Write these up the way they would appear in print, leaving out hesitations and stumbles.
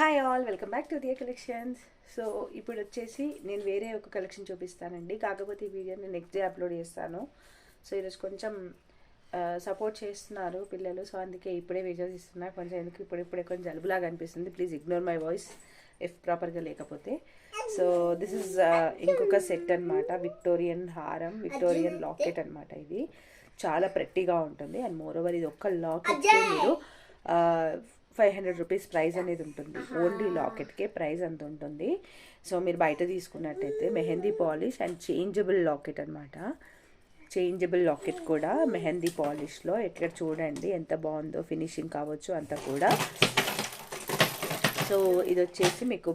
Hi all, welcome back to dear collections. So ఇప్పుడు వచ్చేసి నేను వేరే ఒక కలెక్షన్ చూపిస్తానండి. కాకపోతే ఈ వీడియో నేను నెక్స్ట్ డే అప్లోడ్ చేస్తాను. సో ఈరోజు కొంచెం సపోర్ట్ చేస్తున్నారు పిల్లలు, సో అందుకే ఇప్పుడే వీడియోస్ ఇస్తున్నా. కొంచెం ఎందుకు ఇప్పుడే కొంచెం జలుబులాగా అనిపిస్తుంది. Please ignore my voice if ప్రాపర్గా లేకపోతే. సో దిస్ ఇస్ ఇంకొక సెట్ అనమాట. విక్టోరియన్ హారం, విక్టోరియన్ లాకెట్ అనమాట. ఇది చాలా ప్రెట్టీగా ఉంటుంది. అండ్ మోర్ ఓవర్ ఇది ఒక్క లాకెట్కి మీరు 500 రూపీస్ ప్రైస్ అనేది ఉంటుంది. ఓన్లీ లాకెట్కే ప్రైస్ అంత ఉంటుంది. సో మీరు బయట తీసుకున్నట్టయితే mehndi polish and changeable locket అనమాట. చేంజబుల్ లాకెట్ కూడా మెహందీ పాలిష్లో ఎక్కడ చూడండి ఎంత బాగుందో, ఫినిషింగ్ కావచ్చు అంతా కూడా. సో ఇది వచ్చేసి మీకు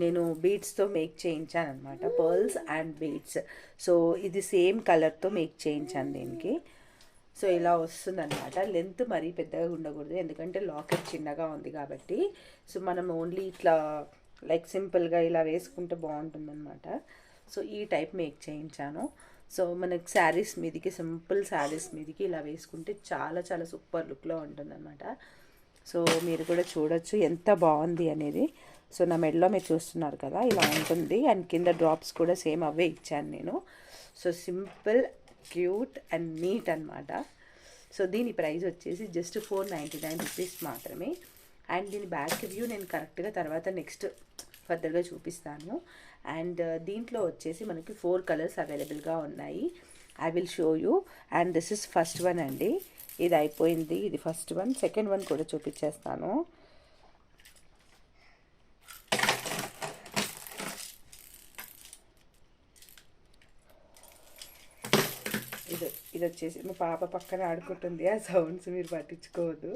నేను బీడ్స్తో మేక్ చేయించాను అనమాట, పర్ల్స్ అండ్ బీడ్స్. సో ఇది సేమ్ కలర్తో మేక్ చేయించాను దీనికి. సో ఇలా వస్తుందన్నమాట. లెంత్ మరీ పెద్దగా ఉండకూడదు, ఎందుకంటే లాకెట్ చిన్నగా ఉంది కాబట్టి. సో మనం ఓన్లీ ఇట్లా లైక్ సింపుల్గా ఇలా వేసుకుంటే బాగుంటుందన్నమాట. సో ఈ టైప్ మేక్ చేయించాను. సో మనకి శారీస్ మీదకి, సింపుల్ శారీస్ మీదకి ఇలా వేసుకుంటే చాలా చాలా సూపర్ లుక్లో ఉంటుందన్నమాట. సో మీరు కూడా చూడొచ్చు ఎంత బాగుంది అనేది. సో నా మెడలో మీరు చూస్తున్నారు కదా, ఇలా ఉంటుంది. అండ్ కింద డ్రాప్స్ కూడా సేమ్ అవే ఇచ్చాను నేను. So simple, cute and neat అనమాట. సో దీని ప్రైస్ వచ్చేసి జస్ట్ 499 రూపీస్ మాత్రమే. అండ్ దీని బ్యాక్ రివ్యూ నేను కరెక్ట్గా తర్వాత నెక్స్ట్ ఫర్దర్గా చూపిస్తాను. అండ్ దీంట్లో వచ్చేసి మనకి 4 కలర్స్ అవైలబుల్గా ఉన్నాయి. I will show you. And this is first one అండి. ఇది అయిపోయింది, ఇది ఫస్ట్ వన్. సెకండ్ వన్ కూడా చూపించేస్తాను. ఇది వచ్చేసి మా పాప పక్కన ఆడుకుంటుంది, ఆ సౌండ్స్ మీరు పట్టించుకోవద్దు.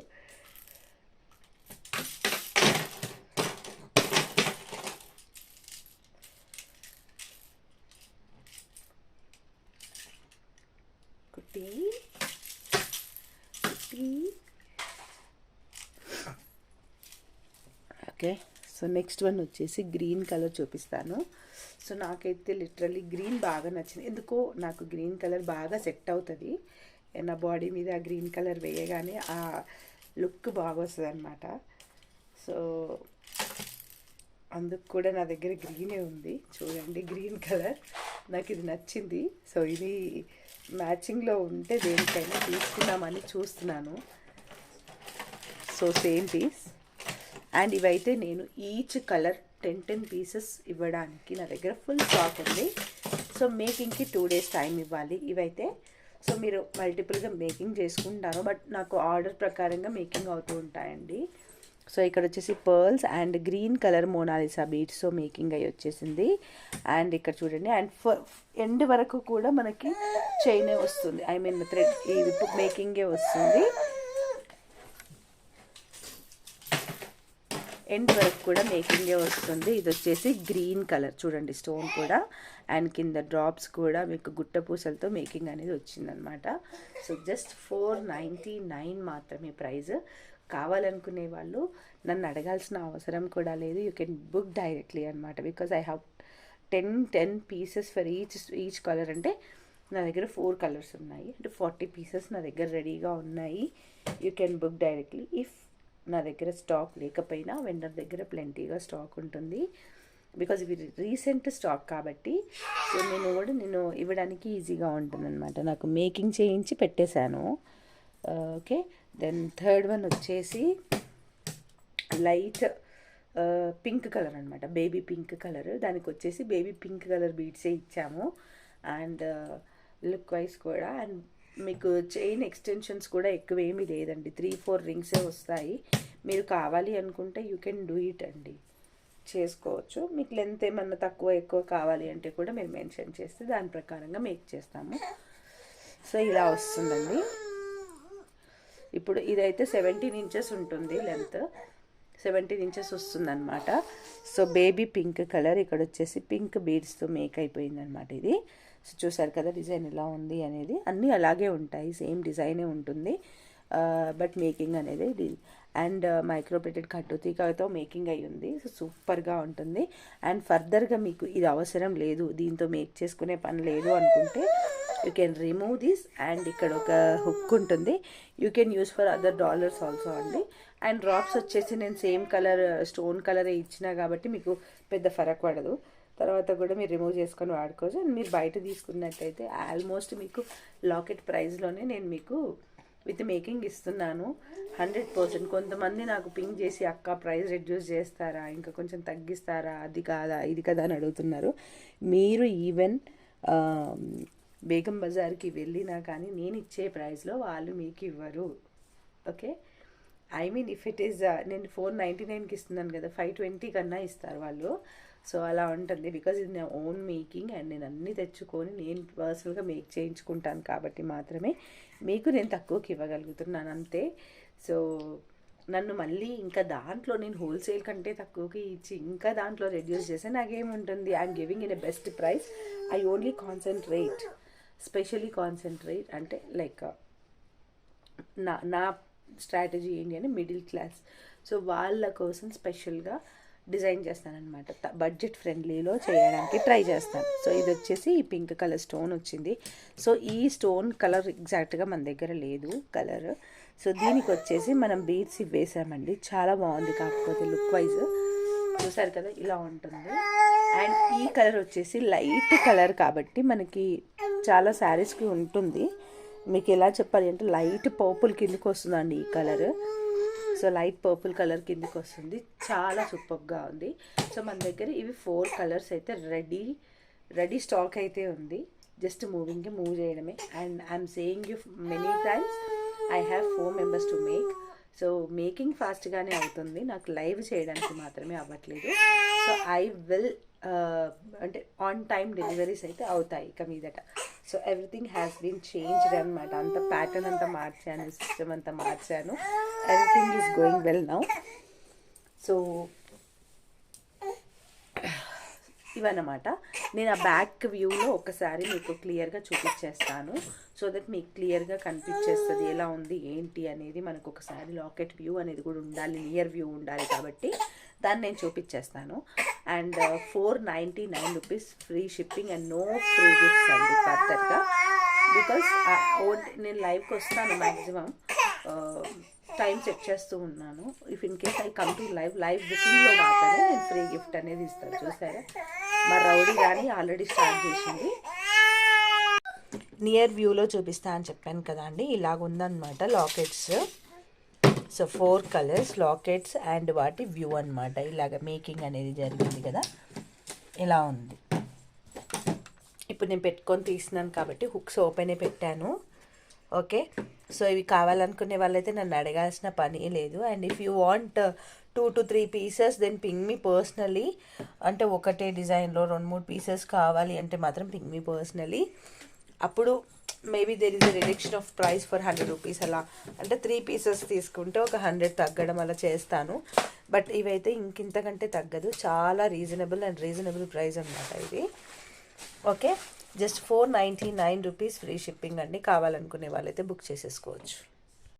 కుట్టి కుట్టి. ఓకే, సో నెక్స్ట్ వన్ వచ్చేసి గ్రీన్ కలర్ చూపిస్తాను. సో నాకైతే లిటరల్లీ గ్రీన్ బాగా నచ్చింది. ఎందుకో నాకు గ్రీన్ కలర్ బాగా సెట్ అవుతుంది. నా బాడీ మీద ఆ గ్రీన్ కలర్ వేయగానే ఆ లుక్ బాగా వస్తుంది అనమాట. సో అందుకు కూడా నా దగ్గర గ్రీనే ఉంది. చూడండి, గ్రీన్ కలర్ నాకు ఇది నచ్చింది. సో ఇది మ్యాచింగ్లో ఉంటే దేనికైనా తీసుకుందామని చూస్తున్నాను. So same piece. అండ్ ఇవైతే నేను ఈచ్ కలర్ 10 పీసెస్ ఇవ్వడానికి నా దగ్గర ఫుల్ స్టాక్ ఉంది. సో మేకింగ్కి 2 days టైం ఇవ్వాలి ఇవైతే. సో మీరు మల్టిపుల్గా మేకింగ్ చేసుకుంటాను, బట్ నాకు ఆర్డర్ ప్రకారంగా మేకింగ్ అవుతూ ఉంటాయండి. సో ఇక్కడ వచ్చేసి pearls and green colour Mona Lisa బీడ్స్తో మేకింగ్ అయ్యి వచ్చేసింది. అండ్ ఇక్కడ చూడండి, అండ్ ఎండ్ వరకు కూడా మనకి చైనే వస్తుంది, ఐ మీన్ థ్రెడ్ ఈ మేకింగే వస్తుంది. ఎండ్ వరకు కూడా మేకింగే వస్తుంది. ఇది వచ్చేసి గ్రీన్ కలర్ చూడండి, స్టోన్ కూడా అండ్ కింద డ్రాప్స్ కూడా మీకు గుట్ట పూసలతో మేకింగ్ అనేది వచ్చిందనమాట. సో జస్ట్ 499 మాత్రమే ప్రైస్. కావాలనుకునే వాళ్ళు నన్ను అడగాల్సిన అవసరం కూడా లేదు. యూ కెన్ బుక్ డైరెక్ట్లీ అనమాట, because I have 10 pieces for each colour. అంటే నా దగ్గర 4 కలర్స్ ఉన్నాయి, అంటే 40 పీసెస్ నా దగ్గర రెడీగా ఉన్నాయి. You can book directly. If నా దగ్గర స్టాక్ లేకపోయినా వెండర్ దగ్గర ప్లెంటీగా స్టాక్ ఉంటుంది, బికాజ్ ఇవి రీసెంట్ స్టాక్ కాబట్టి. సో నేను ఇవ్వడానికి ఈజీగా ఉంటుందన్నమాట. నాకు మేకింగ్ చేయించి పెట్టేశాను. ఓకే, దెన్ థర్డ్ వన్ వచ్చేసి లైట్ పింక్ కలర్ అనమాట, బేబీ పింక్ కలర్. దానికి వచ్చేసి బేబీ పింక్ కలర్ బీడ్సే ఇచ్చాము. అండ్ లుక్ వైజ్ కూడా. అండ్ మీకు చైన్ ఎక్స్టెన్షన్స్ కూడా ఎక్కువ ఏమీ లేదండి, 3-4 రింగ్సే వస్తాయి. మీరు కావాలి అనుకుంటే యూ కెన్ డూ ఇట్ అండి, చేసుకోవచ్చు. మీకు లెంత్ ఏమన్నా తక్కువ ఎక్కువ కావాలి అంటే కూడా మీరు మెన్షన్ చేస్తే దాని ప్రకారంగా మేక్ చేస్తాము. సో ఇలా వస్తుందండి. ఇప్పుడు ఇదైతే 17 ఇంచెస్ ఉంటుంది లెంత్, 17 ఇంచెస్ వస్తుందన్నమాట. సో బేబీ పింక్ కలర్, ఇక్కడ వచ్చేసి పింక్ బీడ్స్తో మేక్ అయిపోయిందనమాట ఇది. సో చూసారు కదా డిజైన్ ఎలా ఉంది అనేది. అన్నీ అలాగే ఉంటాయి, సేమ్ డిజైనే ఉంటుంది, బట్ మేకింగ్ అనేది అండ్ మైక్రో ప్లేటెడ్ కట్టుతీకతో మేకింగ్ అయ్యి ఉంది. సో సూపర్గా ఉంటుంది. అండ్ ఫర్దర్గా మీకు ఇది అవసరం లేదు, దీంతో మేక్ చేసుకునే పని లేదు అనుకుంటే you can remove this. And ఇక్కడ ఒక హుక్ ఉంటుంది, you can use for other dollars also అండి. అండ్ డ్రాప్స్ వచ్చేసి నేను సేమ్ కలర్ స్టోన్ కలరే ఇచ్చినా కాబట్టి మీకు పెద్ద ఫరక్ పడదు. తర్వాత కూడా మీరు రిమూవ్ చేసుకొని వాడుకోవచ్చు. అండ్ మీరు బయట తీసుకున్నట్టయితే ఆల్మోస్ట్ మీకు లాకెట్ ప్రైస్లోనే నేను మీకు విత్ మేకింగ్ ఇస్తున్నాను 100%. కొంతమంది నాకు పింక్ చేసి అక్క ప్రైస్ రెడ్యూస్ చేస్తారా, ఇంకా కొంచెం తగ్గిస్తారా, అది కాదా ఇది కదా అని అడుగుతున్నారు. మీరు ఈవెన్ బేగం బజార్కి వెళ్ళినా కానీ నేను ఇచ్చే ప్రైస్లో వాళ్ళు మీకు ఇవ్వరు. Okay, I mean if it is నేను 499కి ఇస్తున్నాను కదా, 520 కన్నా ఇస్తారు వాళ్ళు. సో అలా ఉంటుంది, బికాజ్ ఇది నా ఓన్ మేకింగ్ అండ్ నేను అన్నీ తెచ్చుకొని నేను పర్సనల్గా మేక్ చేయించుకుంటాను కాబట్టి మాత్రమే మీకు నేను తక్కువకి ఇవ్వగలుగుతున్నాను అంతే. సో నన్ను మళ్ళీ ఇంకా దాంట్లో నేను హోల్సేల్ కంటే తక్కువకి ఇచ్చి ఇంకా దాంట్లో రెడ్యూస్ చేస్తే నాకేముంటుంది. I'm giving in a best price. I only concentrate, specially concentrate అంటే లైక్ నా స్ట్రాటజీ ఏంటి అంటే మిడిల్ క్లాస్, సో వాళ్ళ కోసం స్పెషల్గా డిజైన్ చేస్తానన్నమాట. బడ్జెట్ ఫ్రెండ్లీలో చేయడానికి ట్రై చేస్తాను. సో ఇది వచ్చేసి ఈ పింక్ కలర్ స్టోన్ వచ్చింది. సో ఈ స్టోన్ కలర్ ఎగ్జాక్ట్గా మన దగ్గర లేదు కలర్. సో దీనికి వచ్చేసి మనం బీడ్స్ వేసామండి, చాలా బాగుంది. కాకపోతే లుక్ వైజ్ చూసారు కదా ఇలా ఉంటుంది. అండ్ ఈ కలర్ వచ్చేసి లైట్ కలర్ కాబట్టి మనకి చాలా శారీస్కి ఉంటుంది. మీకు ఎలా చెప్పాలి అంటే లైట్ పర్పుల్ కిందకి వస్తుందండి ఈ colour. So light purple colour కిందకి వస్తుంది, చాలా సూపర్గా ఉంది. సో మన దగ్గర ఇవి 4 కలర్స్ అయితే రెడీ స్టాక్ అయితే ఉంది. జస్ట్ మూవ్ చేయడమే. And I'm saying you many times I have 4 members to make. So making ఫాస్ట్గానే అవుతుంది, నాకు లైవ్ చేయడానికి మాత్రమే అవ్వట్లేదు. సో ఐ విల్ అంటే ఆన్ టైం డెలివరీస్ అయితే అవుతాయి ఇక మీదట. So everything has been changed అనమాట. అంత ప్యాటర్న్ అంతా మార్చాను, సిస్టమ్ అంతా మార్చాను. Everything is going well now. So ఇవన్నమాట. నేను ఆ బ్యాక్ వ్యూలో ఒకసారి మీకు క్లియర్గా చూపించేస్తాను, సో దట్ మీకు క్లియర్గా కనిపించేస్తుంది ఎలా ఉంది ఏంటి అనేది. మనకు ఒకసారి లాకెట్ వ్యూ అనేది కూడా ఉండాలి, నియర్ వ్యూ ఉండాలి కాబట్టి దాన్ని నేను చూపించేస్తాను. And 499 rupees free shipping and no free gifts అండి పర్ఫెక్ట్గా. బికాస్ నేను లైవ్కి వస్తాను మ్యాక్సిమం టైం సెట్ చేస్తూ ఉన్నాను. If in case I come to live బుకింగ్లో మాత్రమే నేను ఫ్రీ గిఫ్ట్ అనేది ఇస్తాను. చూసారా మా రౌడీ కానీ ఆల్రెడీ స్టార్ట్ చేసింది. నియర్ వ్యూలో చూపిస్తా అని చెప్పాను కదా అండి, ఇలాగ ఉందన్నమాట lockets. So 4 colours lockets and వాటి వ్యూ అనమాట. ఇలాగ మేకింగ్ అనేది జరిగింది కదా, ఇలా ఉంది. ఇప్పుడు నేను పెట్టుకొని తీసినాను కాబట్టి హుక్స్ ఓపెనే పెట్టాను. ఓకే, సో ఇవి కావాలనుకునే వాళ్ళైతే నన్ను అడగాల్సిన పని లేదు. And if you want 2 to 3 pieces then ping me personally. అంటే ఒకటే డిజైన్లో 2-3 పీసెస్ కావాలి అంటే మాత్రం పింగ్ మీ పర్సనలీ. అప్పుడు maybe there is a reduction of price for 100 rupees అలా. అంటే 3 పీసెస్ తీసుకుంటే ఒక 100 తగ్గడం అలా చేస్తాను. బట్ ఇవైతే ఇంకింతకంటే తగ్గదు, చాలా రీజనబుల్ ప్రైస్ అనమాట ఇది. Okay, just 499 rupees free shipping అండి. కావాలనుకునే వాళ్ళైతే బుక్ చేసేసుకోవచ్చు.